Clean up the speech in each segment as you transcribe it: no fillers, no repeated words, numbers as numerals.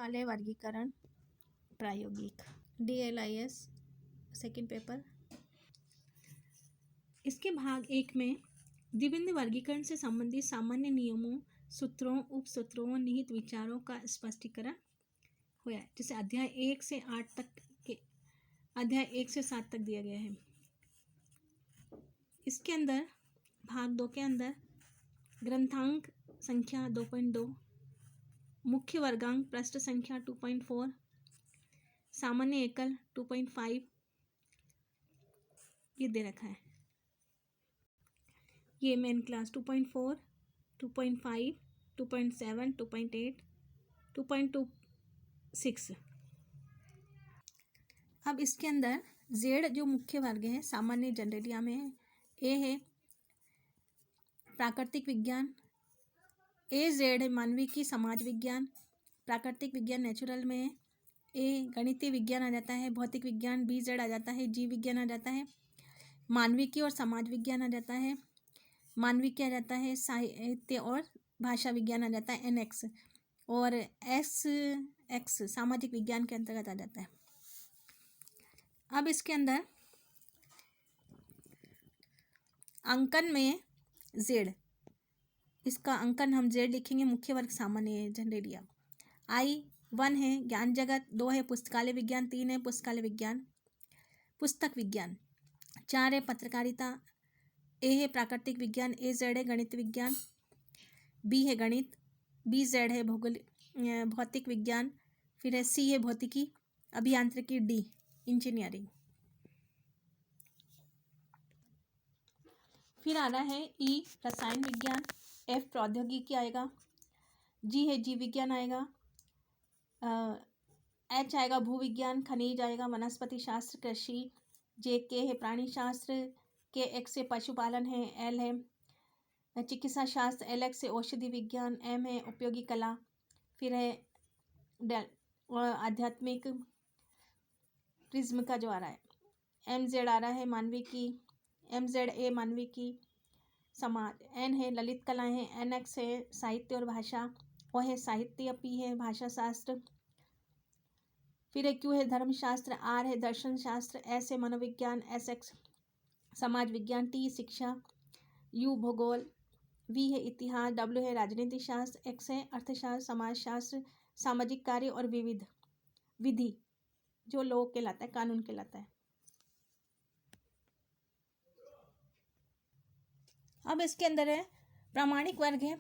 सवाल है वर्गीकरण प्रायोगिक DLIS सेकंड पेपर। इसके भाग 1 में द्विबिंदु वर्गीकरण से संबंधित सामान्य नियमों, सूत्रों, उपसूत्रों, निहित विचारों का स्पष्टीकरण हुआ है, जिसे अध्याय 1 से 7 तक दिया गया है। इसके अंदर भाग 2 के अंदर ग्रंथांक संख्या 2.2, मुख्य वर्गांक पृष्ठ संख्या 2.4, सामान्य एकल 2.5 ये दे रखा है। ये मेन क्लास 2.4, 2.5, 2.7, 2.8, 2.26। अब इसके अंदर जेड जो मुख्य वर्ग है सामान्य जनरलिया में है, ए है प्राकृतिक विज्ञान, ए जेड है मानविकी समाज विज्ञान, प्राकृतिक विज्ञान नेचुरल में है, ए गणितीय विज्ञान आ जाता है, भौतिक विज्ञान बी जेड आ जाता है, जीव विज्ञान आ जाता है, मानविकी और समाज विज्ञान आ जाता है, मानविकी आ जाता है, साहित्य और भाषा विज्ञान आ जाता है NX, और SX सामाजिक विज्ञान के अंतर्गत आ जाता है। अब इसके अंदर अंकन में जेड, इसका अंकन हम जेड लिखेंगे, मुख्य वर्ग सामान्य जनरलिया। I1 है ज्ञान जगत, 2 है पुस्तकालय विज्ञान, 3 है पुस्तकालय विज्ञान पुस्तक विज्ञान, 4 है पत्रकारिता, ए है प्राकृतिक विज्ञान, ए जेड है गणित विज्ञान, बी है गणित, बी जेड है भौतिक विज्ञान, फिर है सी है भौतिकी, अभियांत्रिकी, डी इंजीनियरिंग। फिर आ रहा है ई रसायन विज्ञान, एफ प्रौद्योगिकी आएगा, जी है जीव विज्ञान आएगा, एच आएगा भूविज्ञान, खनिज आएगा, वनस्पति शास्त्र, कृषि, जे के है प्राणी शास्त्र, के एक्स से पशुपालन है, एल है चिकित्सा शास्त्र, एल एक्स से औषधि विज्ञान, एम है उपयोगी कला, फिर है आध्यात्मिक प्रिज्म का जो आ रहा है, एम जेड आ रहा है मानविकी, एम जेड ए मानविकी समाज, एन है ललित कलाएं हैं, एन एक्स है साहित्य और भाषा, ओ है साहित्य, पी है भाषा शास्त्र, फिर है क्यू है धर्मशास्त्र, आर है दर्शन शास्त्र, एस है मनोविज्ञान, एस एक्स समाज विज्ञान, टी शिक्षा, यू भूगोल, वी है इतिहास, डब्ल्यू है राजनीति शास्त्र, एक्स है अर्थशास्त्र, समाजशास्त्र, सामाजिक कार्य और विविध विधि जो लॉ कहलाता है, कानून कहलाता है। अब इसके अंदर है प्रामाणिक वर्ग है,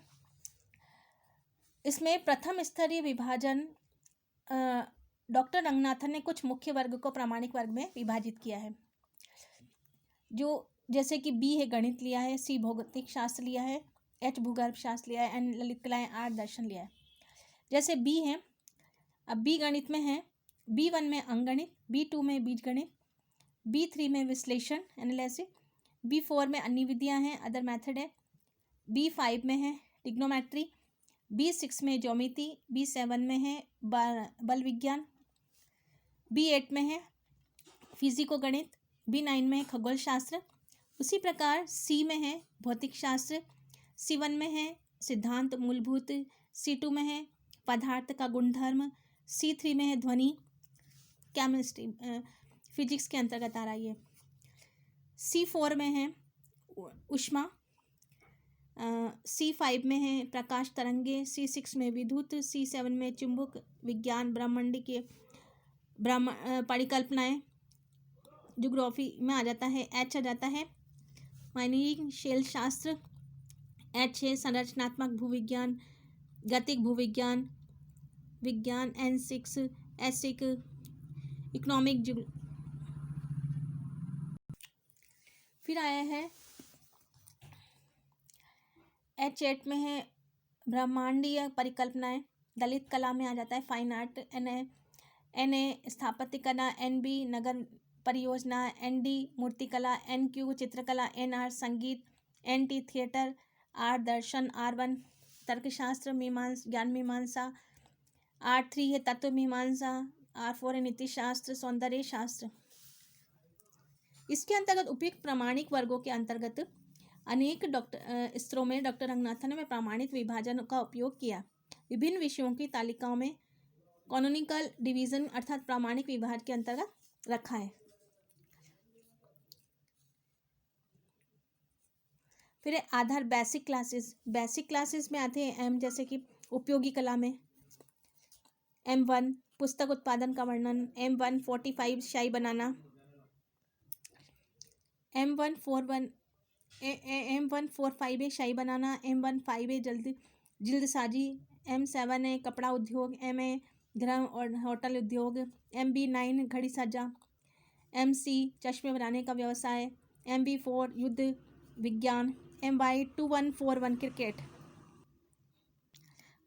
इसमें प्रथम स्तरीय विभाजन डॉक्टर रंगनाथन ने कुछ मुख्य वर्ग को प्रामाणिक वर्ग में विभाजित किया है, जो जैसे कि बी है गणित लिया है, सी भौतिक शास्त्र लिया है, एच भूगर्भ शास्त्र लिया है, एन ललित कलाएं आर्ट दर्शन लिया है। जैसे बी है, अब बी गणित में है, B1 में अंकगणित, B2 में बीजगणित, B3 में विश्लेषण एनालिसिस, B4 में अन्य विधियां हैं अदर मेथड है, B5 में है ट्रिग्नोमेट्री, B6 में ज्योमेट्री, B7 में है बल विज्ञान, B8 में है फिजिको गणित, B9 में है खगोल शास्त्र। उसी प्रकार C में है भौतिक शास्त्र, C1 में है सिद्धांत मूलभूत, C2 में है पदार्थ का गुणधर्म, C3 में है ध्वनि केमिस्ट्री फिजिक्स के अंतर्गत आ रही है, C4 में है ऊष्मा, C5 में है प्रकाश तरंगे, C6 में विद्युत, C7 में चुंबक विज्ञान ब्रह्मांड के परिकल्पनाएं ज्योग्राफी में आ जाता है, H आ जाता है माइनिंग शैल शास्त्र, H है संरचनात्मक भूविज्ञान, गतिक भूविज्ञान विज्ञान, N6 ऐसिक इकोनॉमिक। फिर आया है H8 में है ब्रह्मांडीय परिकल्पनाएं, दलित कला में आ जाता है फाइन आर्ट, NA स्थापत्य कला, NB नगर परियोजना, ND मूर्तिकला, NQ चित्रकला, NR संगीत, NT थिएटर, R दर्शन, R1 तर्कशास्त्र ज्ञान मीमांसा, R3 है तत्व मीमांसा, R4 है नीति शास्त्र सौंदर्य शास्त्र। इसके अंतर्गत उपयुक्त प्रामाणिक वर्गों के अंतर्गत अनेक स्तरों में डॉक्टर रंगनाथन ने प्रामाणिक विभाजन का उपयोग किया। विभिन्न विषयों की तालिकाओं में कॉनोनिकल डिवीजन अर्थात प्रामाणिक विभाजन के अंतर्गत रखा है। फिर है आधार बेसिक क्लासेस। बेसिक क्लासेस में आते हैं एम, जैसे कि उपयोगी कला में M1 पुस्तक उत्पादन का वर्णन, M145 शाई बनाना, M145 है शाई बनाना, M15 है जल्दसाजी, M7 है कपड़ा उद्योग, M है गृह और होटल उद्योग, MB9 घड़ी सज्जा, MC चश्मे बनाने का व्यवसाय, MB4 युद्ध विज्ञान, MY2141 क्रिकेट।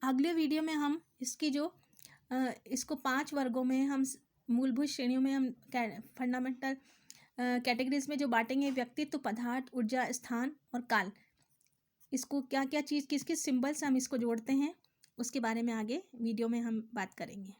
अगले वीडियो में हम इसकी जो इसको 5 वर्गों में हम मूलभूत श्रेणियों में हम फंडामेंटल कैटेगरीज में जो बांटेंगे, व्यक्तित्व, पदार्थ, ऊर्जा, स्थान और काल, इसको क्या क्या चीज़ किस किस सिंबल से हम इसको जोड़ते हैं उसके बारे में आगे वीडियो में हम बात करेंगे।